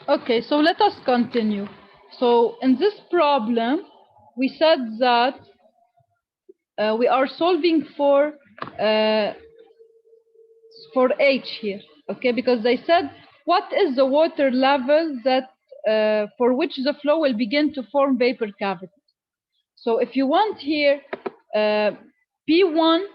Okay, so let us continue. So in this problem, we said that we are solving uh, for H here, okay? Because they said, what is the water level that for which the flow will begin to form vapor cavity? So if you want here, P1,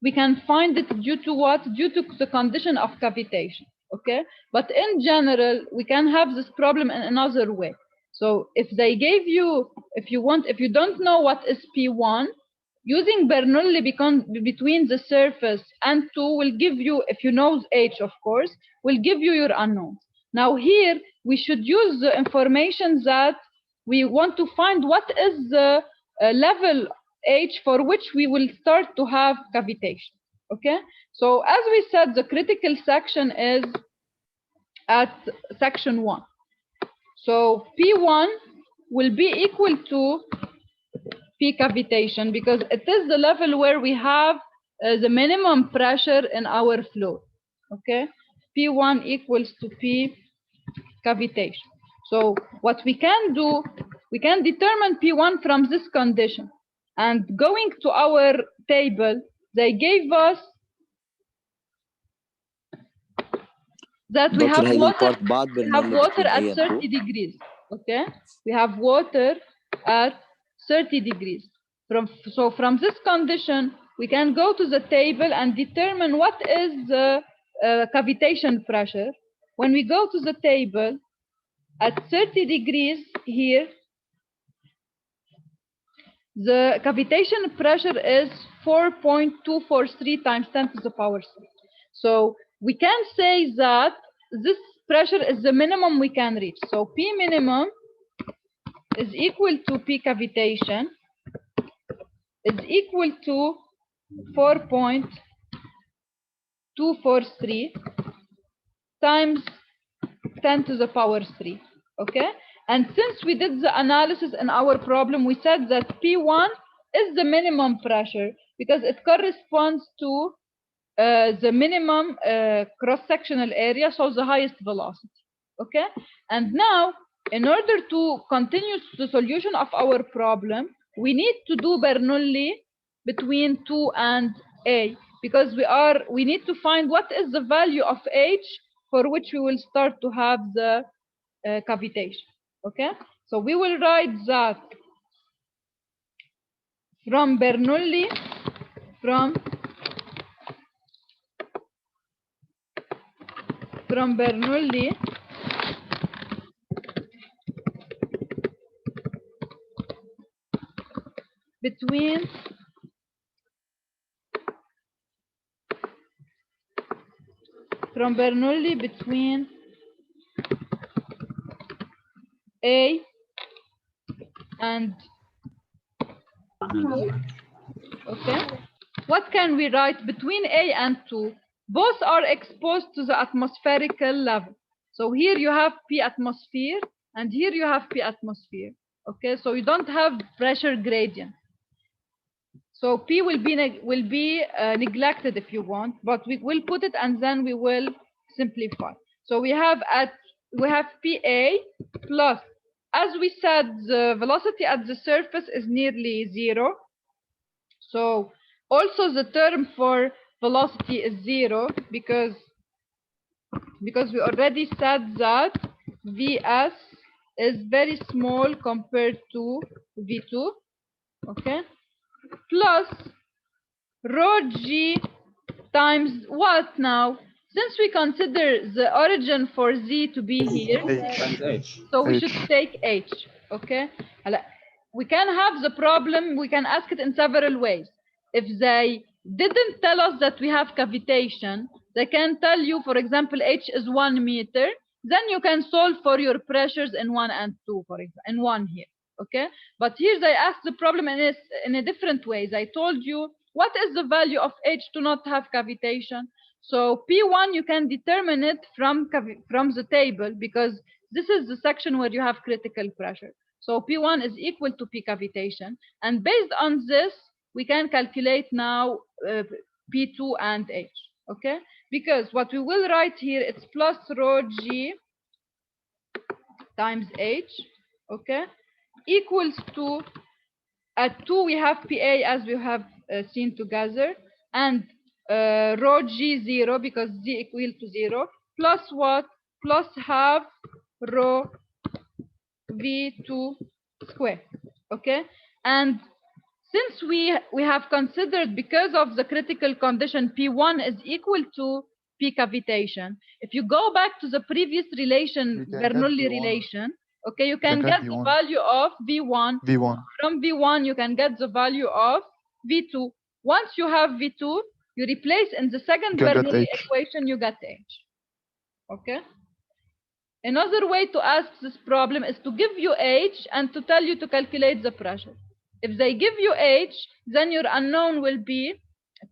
we can find it due to what? Due to the condition of cavitation, okay? But in general, we can have this problem in another way. So if they gave you, if you don't know what is P1, using Bernoulli between the surface and 2 will give you, if you know H, of course, will give you your unknowns. Now here, we should use the information that we want to find what is the level H for which we will start to have cavitation. Okay, so as we said, the critical section is at section 1. So P1 will be equal to P cavitation because it is the level where we have the minimum pressure in our flow. Okay, P1 equals to P cavitation. So what we can do, we can determine P1 from this condition. And going to our table, they gave us that we have water at 30 degrees. Okay, we have water at 30 degrees. So from this condition, we can go to the table and determine what is the cavitation pressure. When we go to the table, at 30 degrees here, the cavitation pressure is 4.243 times 10 to the power 3. So we can say that this pressure is the minimum we can reach. So P minimum is equal to P cavitation is equal to 4.243 times 10 to the power 3. Okay, and since we did the analysis in our problem, we said that P1 is the minimum pressure because it corresponds to the minimum cross-sectional area, so the highest velocity. Okay, and now in order to continue the solution of our problem, we need to do Bernoulli between 2 and A because we need to find what is the value of H for which we will start to have the cavitation. Okay, so we will write that from Bernoulli between A and okay, what can we write between A and 2? Both are exposed to the atmospherical level. So here you have P atmosphere and here you have P atmosphere. Okay, so you don't have pressure gradient. So P will be neglected if you want, but we will put it and then we will simplify. So we have PA plus, as we said, the velocity at the surface is nearly 0. So also the term for velocity is 0 because we already said that Vs is very small compared to V2. Okay, plus rho g times what now? Since we consider the origin for z to be here, so we should take h. Okay, we can have the problem, we can ask it in several ways. If they didn't tell us that we have cavitation, they can tell you, for example, h is 1 meter, then you can solve for your pressures in 1 and 2, for example, in 1 here. Okay, but here they ask the problem in a different way. I told you what is the value of h to not have cavitation. So P1 you can determine it from the table because this is the section where you have critical pressure. So P1 is equal to P cavitation, and based on this we can calculate now P2 and H. Okay, because what we will write here it's plus rho g times H, okay, equals to, at 2 we have PA as we have seen together, and rho G0 because Z equal to 0, plus what? Plus half rho V2 square, okay? And since we have considered, because of the critical condition, P1 is equal to P cavitation. If you go back to the previous relation, Bernoulli relation, okay, you can get the value of V1. From V1, you can get the value of V2. Once you have V2, you replace in the second Bernoulli equation, you get H. Okay? Another way to ask this problem is to give you H and to tell you to calculate the pressure. If they give you H, then your unknown will be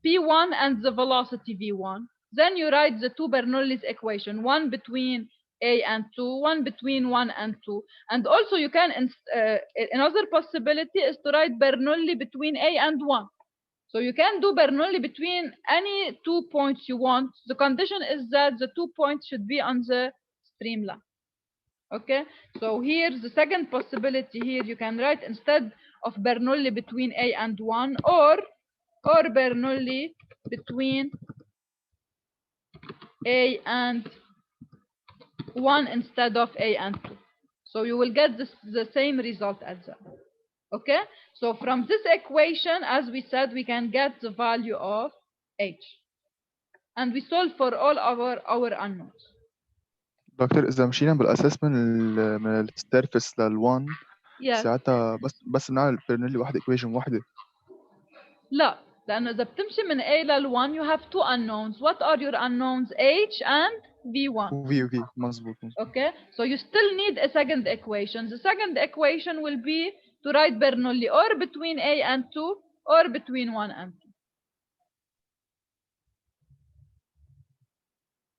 P1 and the velocity V1. Then you write the two Bernoulli's equation, one between A and 2, one between 1 and 2. And also you can, another possibility is to write Bernoulli between A and 1. So you can do Bernoulli between any 2 points you want. The condition is that the 2 points should be on the streamline. Okay, so here's the second possibility. Here you can write, instead of Bernoulli between A and 1, or Bernoulli between A and 1 instead of A and 2. So you will get the same result as that. Okay, so from this equation, as we said, we can get the value of H, and we solve for all our unknowns. دكتور إذا مشينا بالأساس من السيرفس لل1 ساعتها بس بنعمل برنولي واحدة equation واحدة. لا، لأنه إذا بتمشي من A لل1 you have two unknowns. What are your unknowns? H and V1. V مظبوط. Okay, so you still need a second equation. The second equation will be to write Bernoulli or between A and 2 or between 1 and 2.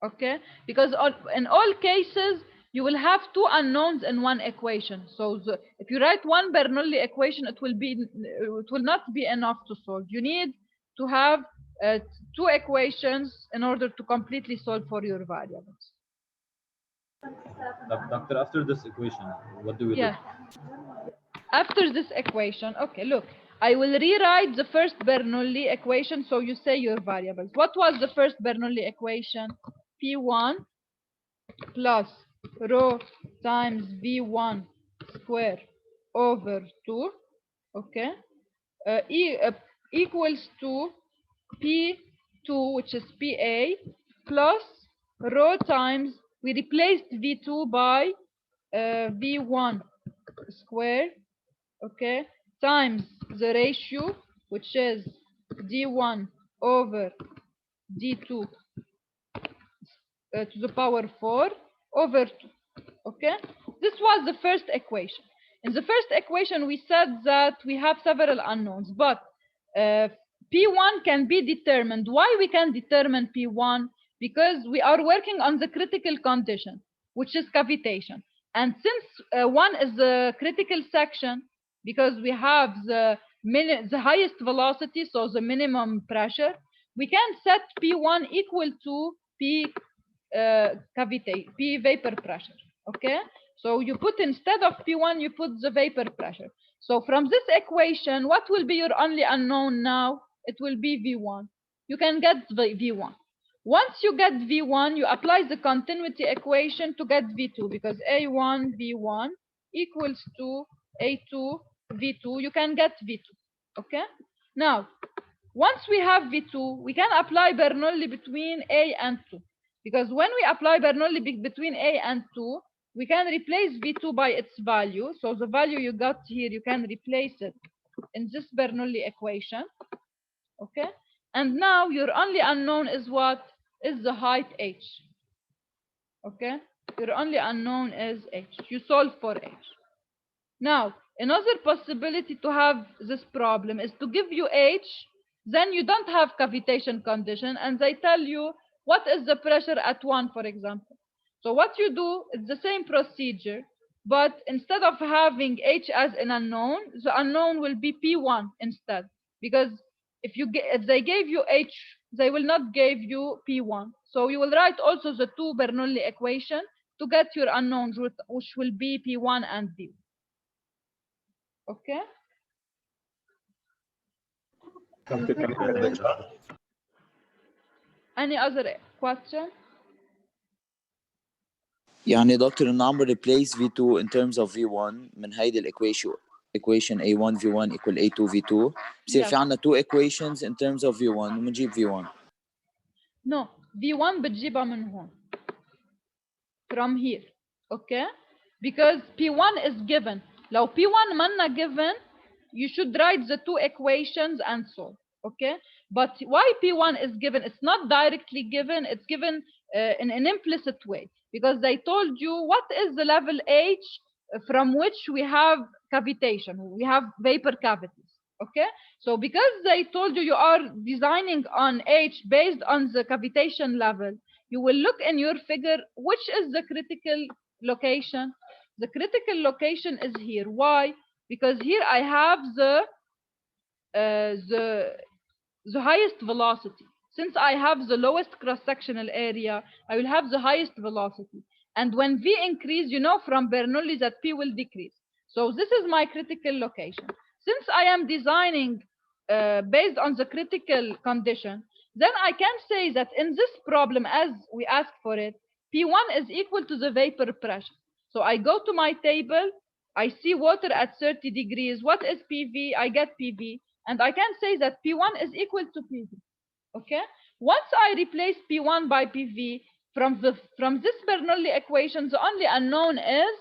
Okay, because in all cases you will have two unknowns in one equation. So if you write one Bernoulli equation, it will not be enough to solve. You need to have two equations in order to completely solve for your variables. Doctor, after this equation, what do we do? After this equation, okay, look, I will rewrite the first Bernoulli equation, so you say your variables. What was the first Bernoulli equation? P1 plus rho times V1 square over 2, okay, equals to P2, which is PA, plus rho times, we replaced V2 by V1 square, okay, times the ratio, which is D1 over D2 to the power 4 over 2. Okay, this was the first equation. In the first equation, we said that we have several unknowns, but P1 can be determined. Why we can determine P1? Because we are working on the critical condition, which is cavitation. And since 1 is the critical section, because we have the highest velocity, so the minimum pressure, we can set P1 equal to P vapor pressure. Okay, so you put, instead of P1, you put the vapor pressure. So from this equation, what will be your only unknown now? It will be V1. You can get V1. Once you get V1, you apply the continuity equation to get V2, because A1 V1 equals to A2 V2. You can get V2. Okay, now once we have V2, we can apply Bernoulli between A and 2. Because when we apply Bernoulli between A and 2, we can replace V2 by its value. So the value you got here, you can replace it in this Bernoulli equation. Okay, and now your only unknown is what? Is the height H. Okay, your only unknown is H. You solve for H. Now, another possibility to have this problem is to give you H, then you don't have cavitation condition, and they tell you what is the pressure at 1, for example. So what you do is the same procedure, but instead of having H as an unknown, the unknown will be P1 instead. Because if they gave you H, they will not give you P1. So you will write also the two Bernoulli equation to get your unknowns, which will be P1 and V1. Okay? Any other question? يعني دكتور إنه عم replace V2 in terms of V1 من هيدي equation A1 V1 equal A2 V2 بصير في عنا two equations in terms of V1 وبنجيب V1. No, V1 بتجيبها من هون. From here. Okay? Because P1 is given. لو P1 منا given, you should write the two equations and solve. Okay? But why P1 is given? It's not directly given. It's given in an implicit way. Because they told you what is the level H from which we have cavitation. We have vapor cavities. Okay? So because they told you are designing on H based on the cavitation level, you will look in your figure which is the critical location. The critical location is here. Why? Because here I have the highest velocity. Since I have the lowest cross-sectional area, I will have the highest velocity. And when V increase, you know from Bernoulli that P will decrease. So this is my critical location. Since I am designing based on the critical condition, then I can say that in this problem, as we asked for it, P1 is equal to the vapor pressure. So I go to my table, I see water at 30 degrees. What is PV? I get PV. And I can say that P1 is equal to PV. Okay? Once I replace P1 by PV, from this Bernoulli equation, the only unknown is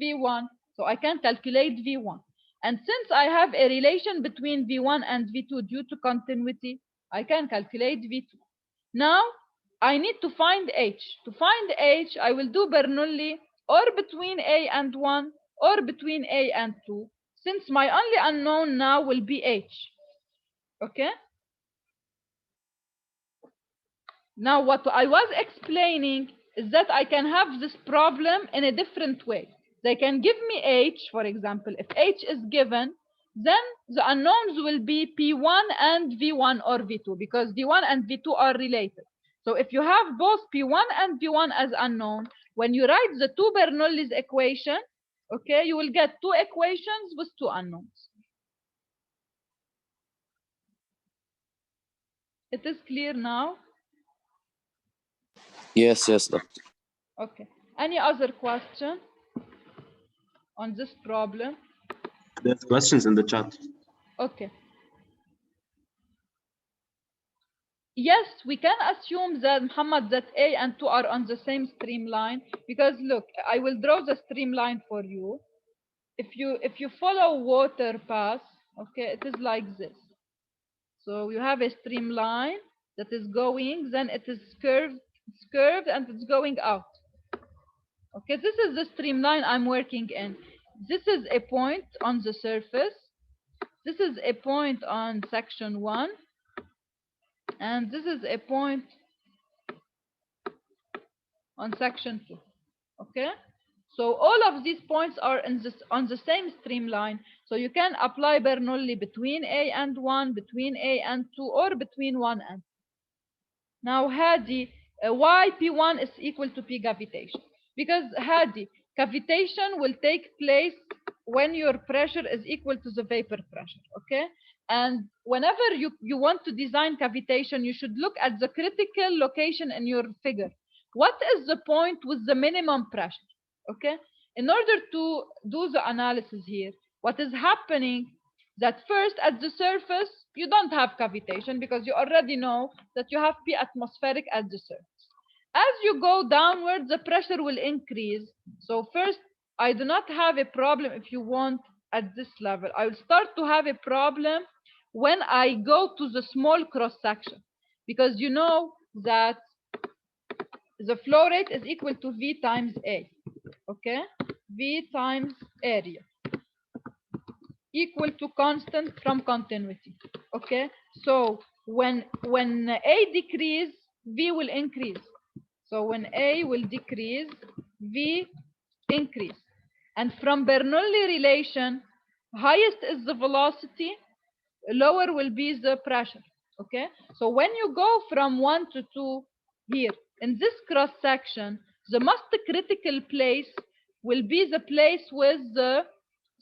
V1. So I can calculate V1. And since I have a relation between V1 and V2 due to continuity, I can calculate V2. Now, I need to find H. To find H, I will do Bernoulli or between A and 1 or between A and 2, since my only unknown now will be H. Okay? Now, what I was explaining is that I can have this problem in a different way. They can give me H, for example. If H is given, then the unknowns will be P1 and V1 or V2, because V1 and V2 are related. So if you have both P1 and V1 as unknown, when you write the two Bernoulli's equation, okay, you will get two equations with two unknowns. It is clear now? Yes, doctor. Okay. Any other question on this problem? There's questions in the chat. Okay. Yes, we can assume that, Muhammad, that A and 2 are on the same streamline, because look, I will draw the streamline for you. If you follow water path, okay, it is like this. So you have a streamline that is going, then it is curved, and it's going out. Okay, this is the streamline I'm working in. This is a point on the surface. This is a point on section 1. And this is a point on section 2. Okay? So all of these points are on the same streamline. So you can apply Bernoulli between A and 1, between A and 2, or between 1 and 2. Now, Hadi, why P1 is equal to P cavitation? Because, Hadi, cavitation will take place when your pressure is equal to the vapor pressure, okay? And whenever you want to design cavitation, you should look at the critical location in your figure. What is the point with the minimum pressure, okay? In order to do the analysis here, what is happening that first at the surface, you don't have cavitation because you already know that you have P atmospheric at the surface. As you go downwards, the pressure will increase. So first, I do not have a problem if you want at this level. I will start to have a problem when I go to the small cross section, because you know that the flow rate is equal to V times A, okay? V times area equal to constant from continuity, okay? So when A decrease, V will increase. So when A will decrease, V increase. And from Bernoulli relation, highest is the velocity, lower will be the pressure, okay? So when you go from 1 to 2 here, in this cross section, the most critical place will be the place with the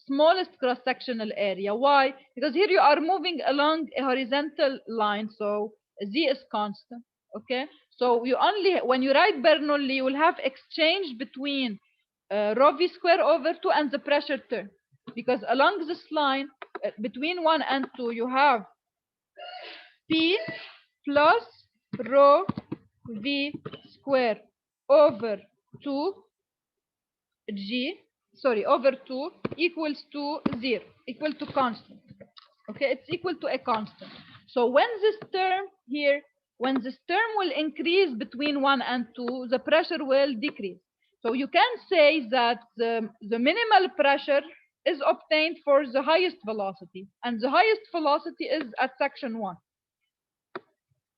smallest cross-sectional area. Why? Because here you are moving along a horizontal line, so Z is constant. Okay, so you only, when you write Bernoulli, you will have exchange between rho v square over 2 and the pressure term, because along this line between 1 and 2 you have P plus rho v square over 2 G, sorry, over 2 equals to 0, equal to constant. Okay, it's equal to a constant. So when this term here, when this term will increase between 1 and 2, the pressure will decrease. So you can say that the minimal pressure is obtained for the highest velocity, and the highest velocity is at section 1.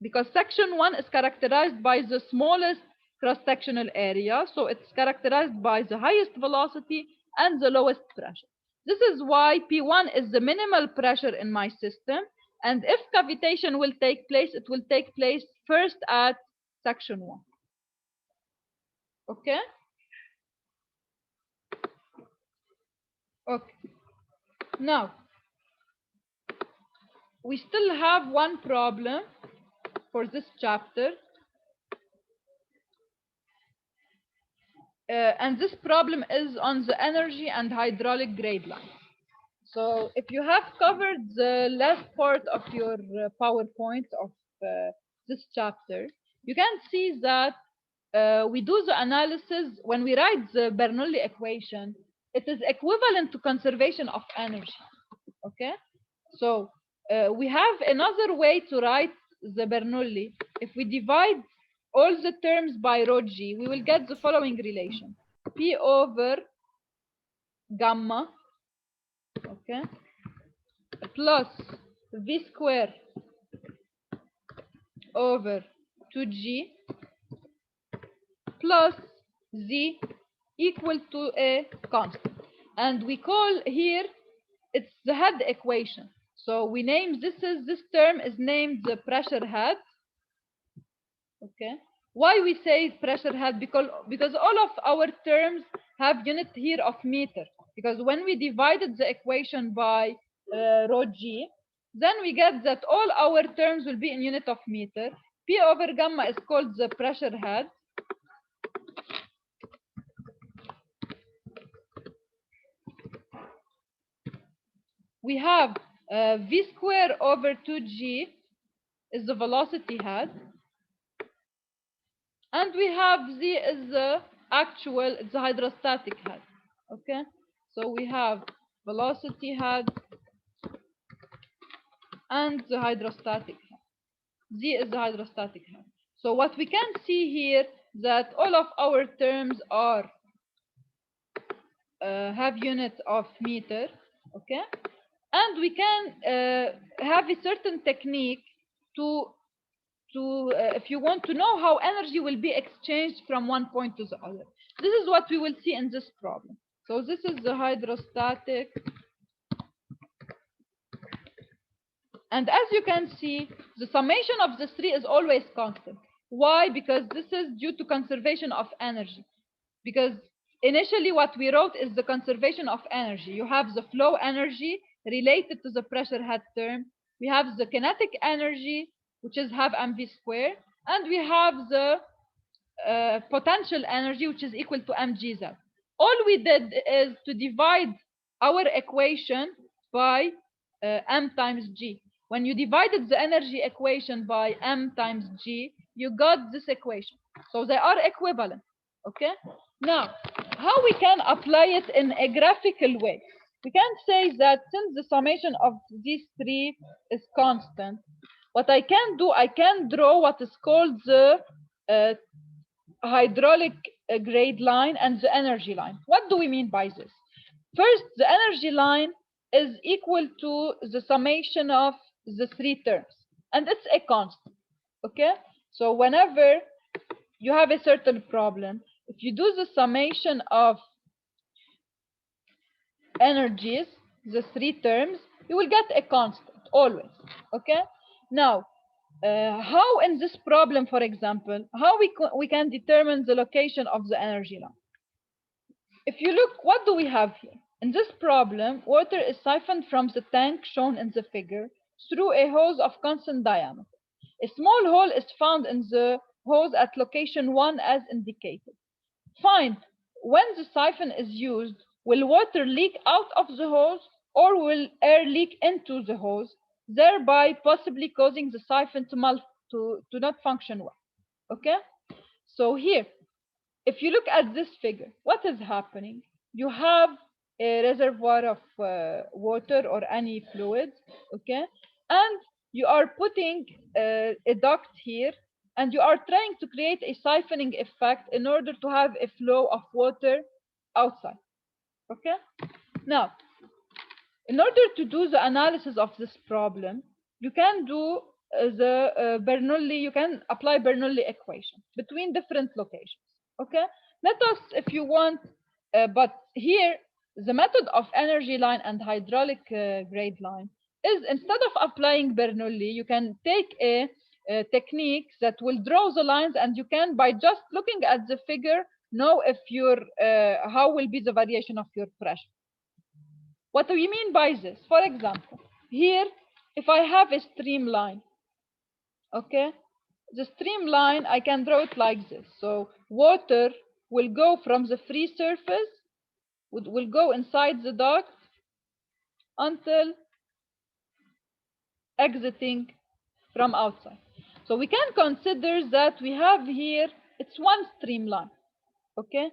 Because section 1 is characterized by the smallest cross-sectional area, so it's characterized by the highest velocity and the lowest pressure. This is why P1 is the minimal pressure in my system, and if cavitation will take place, it will take place first at section 1. Okay? Okay. Now, we still have one problem for this chapter. And this problem is on the energy and hydraulic grade line. So if you have covered the last part of your PowerPoint of this chapter, you can see that we do the analysis when we write the Bernoulli equation. It is equivalent to conservation of energy. Okay, so we have another way to write the Bernoulli. If we divide all the terms by rho g, we will get the following relation: P over gamma, okay, plus V square over 2G plus Z equal to a constant. And we call here, it's the head equation. So we name this term is named the pressure head. Okay. Why we say pressure head? Because all of our terms have unit here of meter. Because when we divided the equation by rho g, then we get that all our terms will be in unit of meter. P over gamma is called the pressure head. We have V square over 2G is the velocity head. And we have Z is the actual, it's the hydrostatic head. Okay, so we have velocity head and the hydrostatic head. Z is the hydrostatic head. So what we can see here, that all of our terms are have unit of meter. Okay, and we can have a certain technique to if you want to know how energy will be exchanged from one point to the other. This is what we will see in this problem. So this is the hydrostatic. And as you can see, the summation of the three is always constant. Why? Because this is due to conservation of energy. Because initially what we wrote is the conservation of energy. You have the flow energy related to the pressure head term. We have the kinetic energy, which is half mv square, and we have the potential energy, which is equal to mgz. All we did is to divide our equation by m times g. When you divided the energy equation by m times g, you got this equation. So they are equivalent. Okay. Now, how we can apply it in a graphical way? We can say that since the summation of these three is constant, what I can do, I can draw what is called the hydraulic grade line and the energy line. What do we mean by this? First, the energy line is equal to the summation of the three terms, and it's a constant. Okay, so whenever you have a certain problem, if you do the summation of energies, the three terms, you will get a constant always. Okay, now how in this problem, for example, how we can determine the location of the energy line. If you look, what do we have here? In this problem, water is siphoned from the tank shown in the figure through a hose of constant diameter. A small hole is found in the hose at location 1 as indicated. Find when the siphon is used, will water leak out of the hose or will air leak into the hose, thereby possibly causing the siphon to not function well. Okay? So here, if you look at this figure, what is happening? You have a reservoir of water or any fluid, okay? And you are putting a duct here, and you are trying to create a siphoning effect in order to have a flow of water outside, okay? Now, in order to do the analysis of this problem, you can do the Bernoulli, you can apply Bernoulli equation between different locations, okay? Let us, if you want, but here, the method of energy line and hydraulic grade line is instead of applying Bernoulli, you can take a technique that will draw the lines, and you can, by just looking at the figure, know if your, how will be the variation of your pressure. What do we mean by this? For example, here, if I have a streamline, okay, the streamline, I can draw it like this. So water will go from the free surface, will go inside the duct until exiting from outside. So we can consider that we have here, it's one streamline, okay?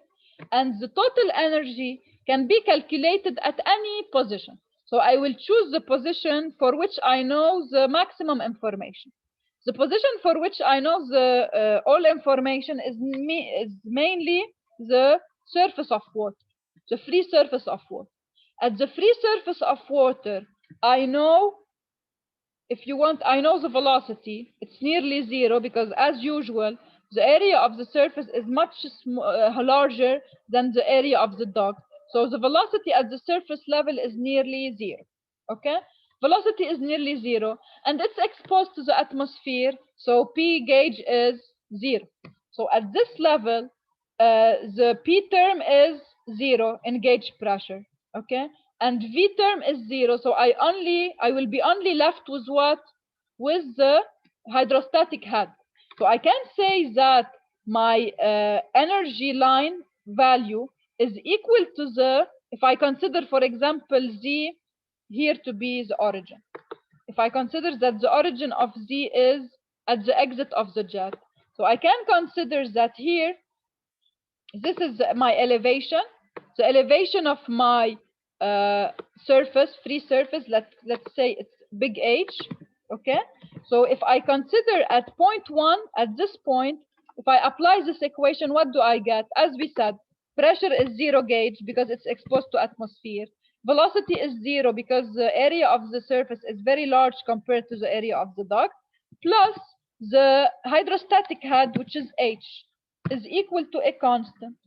And the total energy can be calculated at any position. So I will choose the position for which I know the maximum information. The position for which I know the all information is mainly the surface of water, the free surface of water. At the free surface of water, I know, if you want, I know the velocity. It's nearly zero because, as usual, the area of the surface is much larger than the area of the duct. So the velocity at the surface level is nearly zero. Okay? Velocity is nearly zero, and it's exposed to the atmosphere, so P gauge is zero. So at this level, the P term is zero in gauge pressure. Okay? And V term is zero, so I will be only left with what? With the hydrostatic head. So I can say that my energy line value is equal to the, if I consider, for example, Z here to be the origin. If I consider that the origin of Z is at the exit of the jet, so I can consider that here, this is my elevation, the elevation of my surface, free surface, let's say it's big H, okay? So if I consider at point 1, at this point, if I apply this equation, what do I get? As we said, pressure is 0 gauge because it's exposed to atmosphere. Velocity is 0 because the area of the surface is very large compared to the area of the duct, plus the hydrostatic head, which is H, is equal to a constant.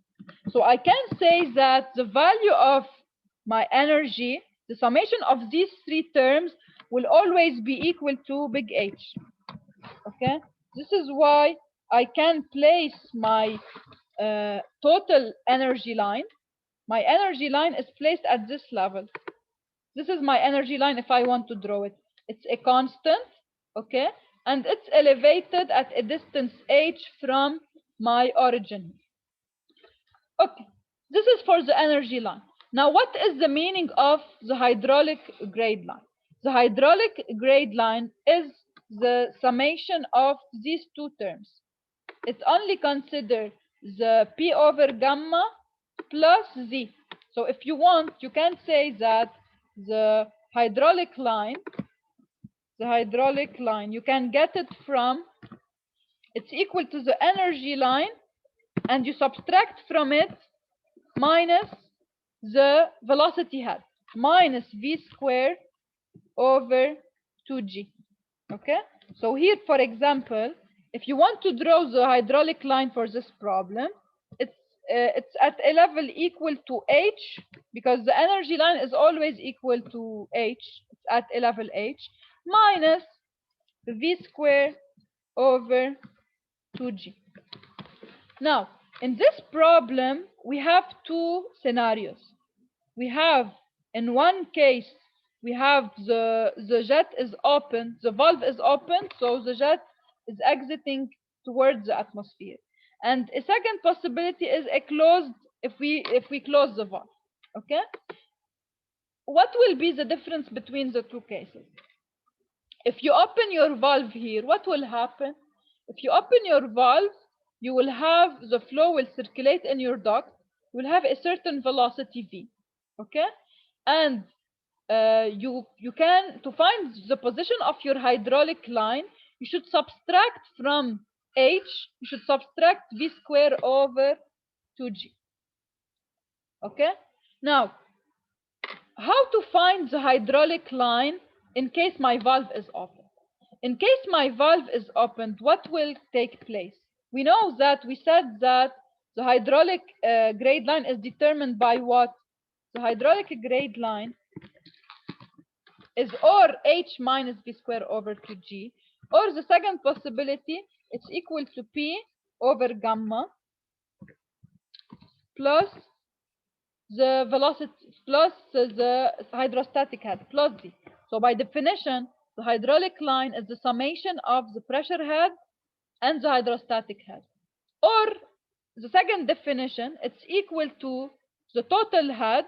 So I can say that the value of my energy, the summation of these three terms, will always be equal to big H. Okay? This is why I can place my total energy line. My energy line is placed at this level. This is my energy line if I want to draw it. It's a constant, okay? And it's elevated at a distance h from my origin. Okay, this is for the energy line. Now, what is the meaning of the hydraulic grade line? The hydraulic grade line is the summation of these two terms. It only considers the P over gamma plus Z. So if you want, you can say that the hydraulic line, you can get it from, it's equal to the energy line, and you subtract from it minus the velocity head, minus V squared over 2G. Okay? So here, for example, if you want to draw the hydraulic line for this problem, it's at a level equal to H, because the energy line is always equal to H. It's at a level H, minus V squared over 2G. Now, in this problem, we have two scenarios. We have, in one case, we have the jet is open, the valve is open, so the jet is exiting towards the atmosphere. And a second possibility is a closed, if we close the valve. Okay? What will be the difference between the two cases? If you open your valve here, what will happen? If you open your valve, you will have the flow will circulate in your duct. You will have a certain velocity v. Okay? And you can, to find the position of your hydraulic line, you should subtract from h, you should subtract v square over 2g. Okay? Now, how to find the hydraulic line in case my valve is open? In case my valve is opened, what will take place? We know that we said that the hydraulic grade line is determined by what? The hydraulic grade line is or h minus v square over 2g, or the second possibility, it's equal to p over gamma plus the velocity plus the hydrostatic head plus z. So by definition, the hydraulic line is the summation of the pressure head and the hydrostatic head. Or the second definition, it's equal to the total head,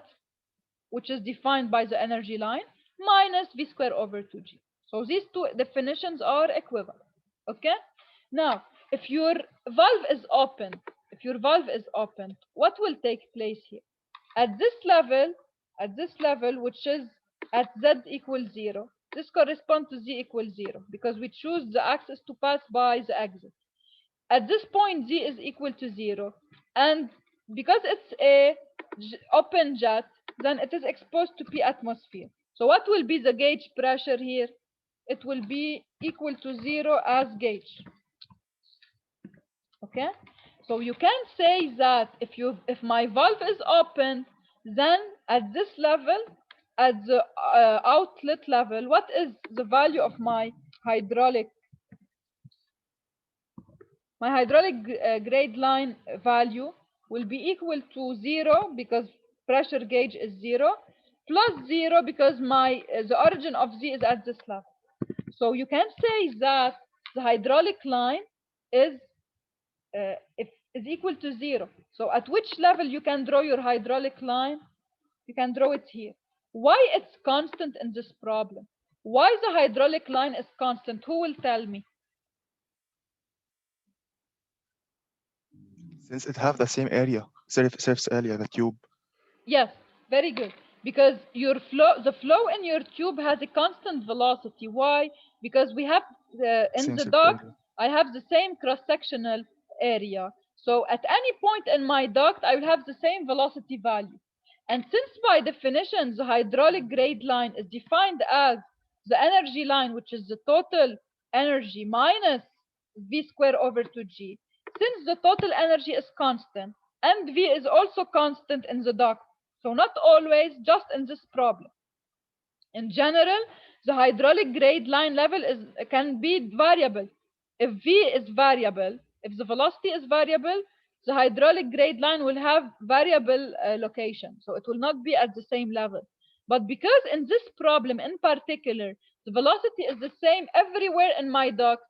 which is defined by the energy line, minus v square over 2g. So these two definitions are equivalent. Okay? Now, if your valve is open, what will take place here? At this level, which is at z equals 0, this corresponds to z equals 0 because we choose the axis to pass by the exit. At this point, z is equal to 0, and because it's a open jet, then it is exposed to P atmosphere. So what will be the gauge pressure here? It will be equal to 0 as gauge. Okay? So you can say that if my valve is open, then at this level, at the outlet level, what is the value of my hydraulic grade line value will be equal to 0 because pressure gauge is 0, plus 0 because the origin of Z is at this level. So you can say that the hydraulic line is equal to 0. So at which level you can draw your hydraulic line? You can draw it here. Why it's constant in this problem? Why the hydraulic line is constant? Who will tell me? Since it have the same area, surface area, the tube. Yes, very good. Because the flow in your tube has a constant velocity. Why? Because we have in the duct, I have the same cross-sectional area. So at any point in my duct, I will have the same velocity value. And since by definition, the hydraulic grade line is defined as the energy line, which is the total energy minus V square over 2G, since the total energy is constant and V is also constant in the duct, so not always, just in this problem. In general, the hydraulic grade line level can be variable. If V is variable, if the velocity is variable, the hydraulic grade line will have variable location, so it will not be at the same level. But because in this problem in particular, the velocity is the same everywhere in my duct,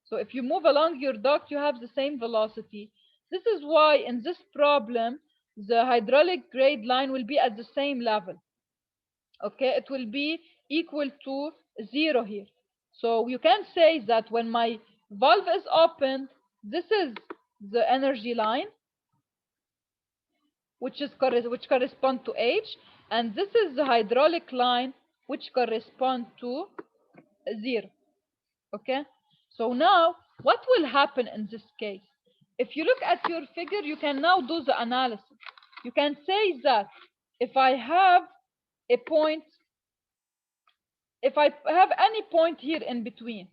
so if you move along your duct, you have the same velocity. This is why in this problem, the hydraulic grade line will be at the same level. Okay, it will be equal to 0 here. So you can say that when my valve is opened, this is the energy line, which corresponds to H, and this is the hydraulic line, which corresponds to 0. Okay, so now what will happen in this case? If you look at your figure, you can now do the analysis. You can say that if I have a point, if I have any point here in between,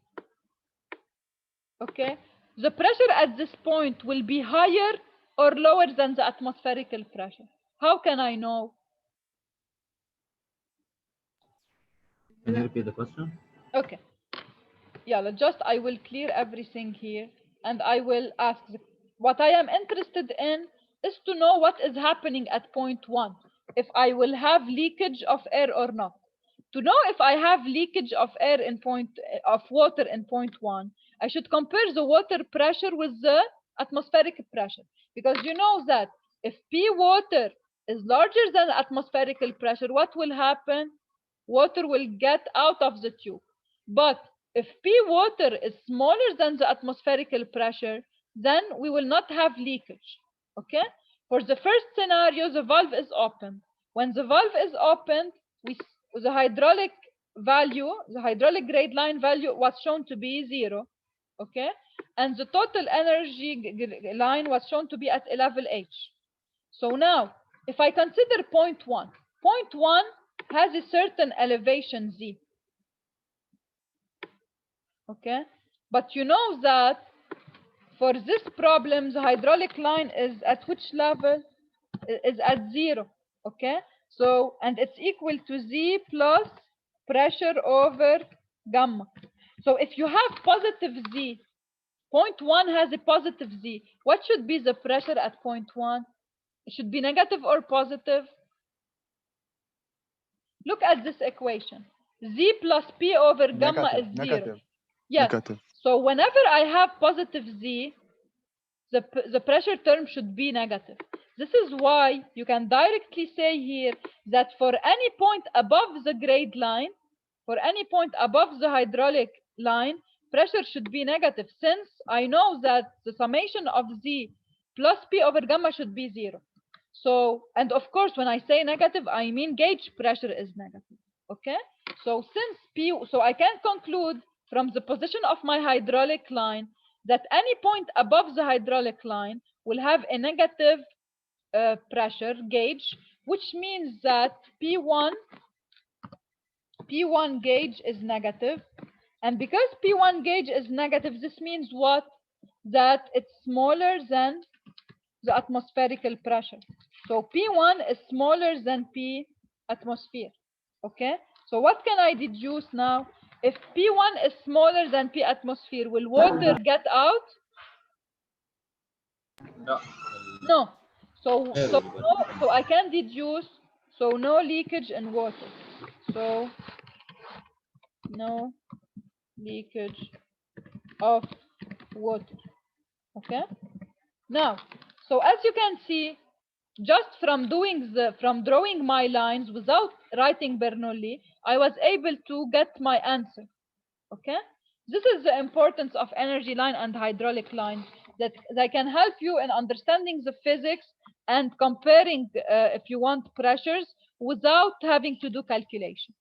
okay, the pressure at this point will be higher or lower than the atmospherical pressure. How can I know? Can you repeat the question? Okay. Yeah, just I will clear everything here and I will ask. What I am interested in is to know what is happening at point 1. If I will have leakage of air or not. To know if I have leakage of air in of water in point 1, I should compare the water pressure with the atmospheric pressure, because you know that if P water is larger than atmospheric pressure, what will happen? Water will get out of the tube. But if P water is smaller than the atmospheric pressure, then we will not have leakage. Okay? For the first scenario, the valve is open. When the valve is opened, the hydraulic value, the hydraulic grade line value was shown to be 0. Okay? And the total energy line was shown to be at a level H. So now, if I consider point 1 has a certain elevation Z. Okay? But you know that for this problem, the hydraulic line is at which level? Is at 0. Okay? So, and it's equal to Z plus pressure over gamma. So if you have positive Z, point 1 has a positive Z. What should be the pressure at point 1? It should be negative or positive? Look at this equation. Z plus P over gamma is 0. Negative. Yes. Negative. So whenever I have positive Z, the pressure term should be negative. This is why you can directly say here that for any point above the grade line, for any point above the hydraulic line, pressure should be negative, since I know that the summation of Z plus P over gamma should be 0. So, and of course, when I say negative, I mean gauge pressure is negative. Okay? So since P, so I can conclude from the position of my hydraulic line that any point above the hydraulic line will have a negative pressure gauge, which means that P1 gauge is negative. And because P1 gauge is negative, this means what? That it's smaller than the atmospheric pressure. So P1 is smaller than P atmosphere. Okay? So what can I deduce now? If P1 is smaller than P atmosphere, will water get out? No. So I can deduce, so no leakage in water. So no leakage of water. Okay? Now, so as you can see, just from drawing my lines without writing Bernoulli, I was able to get my answer. Okay? This is the importance of energy line and hydraulic lines, that they can help you in understanding the physics and comparing, if you want, pressures without having to do calculation.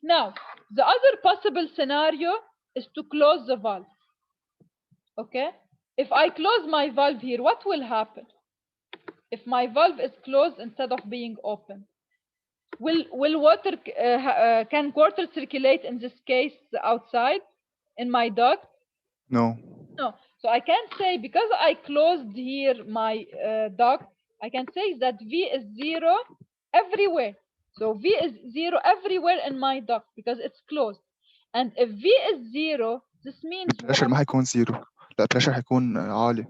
Now, the other possible scenario is to close the valve. Okay? If I close my valve here, what will happen? If my valve is closed instead of being open, will water, can water circulate in this case outside in my duct? No. No. So I can say, because I closed here my duct, I can say that V is 0 everywhere. So V is 0 everywhere in my duct because it's closed. And if V is 0, this means البريشر ما هيكون زيرو، لا البريشر هيكون عالي.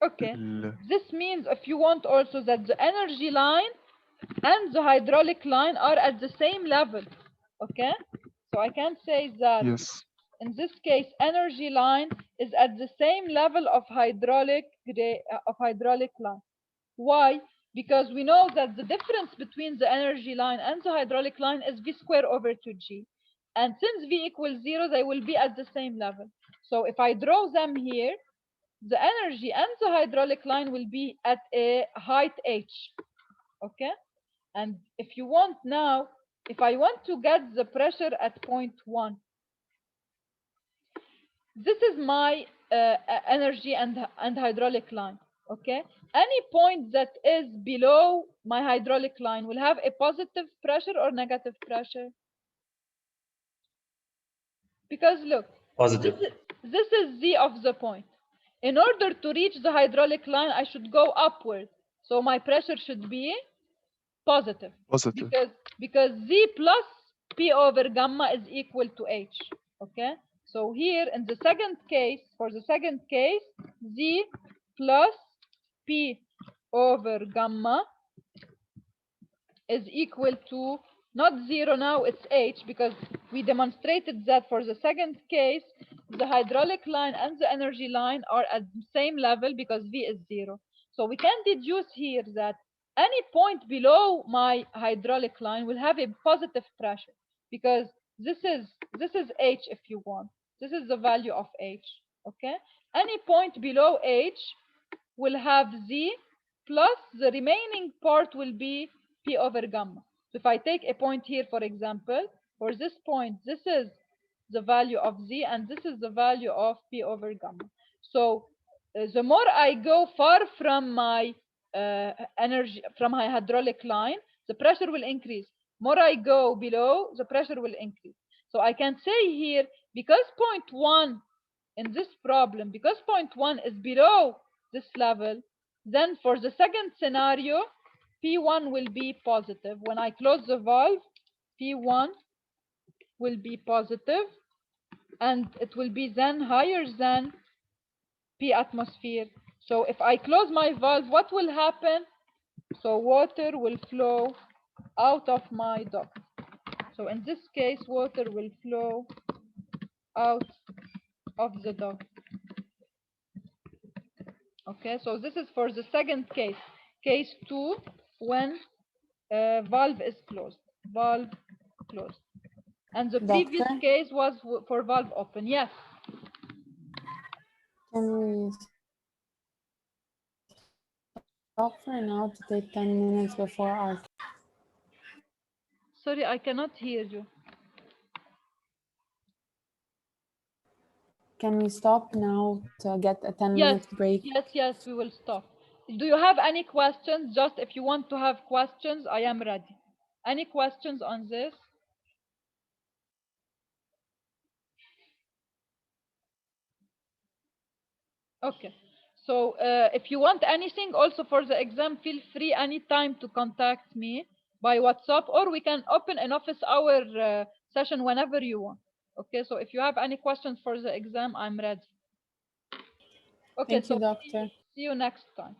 Okay. This means, if you want, also that the energy line and the hydraulic line are at the same level. Okay? So I can say that Yes. in this case, energy line is at the same level of hydraulic line. Why? Because we know that the difference between the energy line and the hydraulic line is V square over 2G. And since V equals 0, they will be at the same level. So if I draw them here, the energy and the hydraulic line will be at a height H. Okay? And if you want now, if I want to get the pressure at point 1, this is my energy and hydraulic line. Okay? Any point that is below my hydraulic line will have a positive pressure or negative pressure? Because look, Positive. This is Z of the point. In order to reach the hydraulic line, I should go upward. So my pressure should be positive. Because Z plus P over gamma is equal to H. Okay? So here in the second case, for the second case, Z plus P over gamma is equal to not 0 now, it's H, because we demonstrated that for the second case, the hydraulic line and the energy line are at the same level because V is 0. So we can deduce here that any point below my hydraulic line will have a positive pressure, because this is H if you want. This is the value of H, okay? Any point below H will have Z plus the remaining part will be P over gamma. So if I take a point here, for example, for this point, this is the value of Z and this is the value of P over gamma. So the more I go far from my energy, from my hydraulic line, the pressure will increase. More I go below, the pressure will increase. So I can say here, because point 1 in this problem, because point 1 is below this level, then for the second scenario, P1 will be positive. When I close the valve, P1 will be positive, and it will be then higher than P atmosphere. So if I close my valve, what will happen? So water will flow out of my duct. So in this case, water will flow out of the duct. Okay, so this is for the second case, case 2, when valve is closed, valve closed. And the previous case was for valve open. Yes. Can we stop for now to take 10 minutes before our... Sorry, I cannot hear you. Can we stop now to get a 10-minute break? Yes, we will stop. Do you have any questions? Just if you want to have questions, I am ready. Any questions on this? Okay. So if you want anything also for the exam, feel free anytime to contact me by WhatsApp, or we can open an office hour session whenever you want. Okay, so if you have any questions for the exam, I'm ready. Okay, Thank you, doctor. See you next time.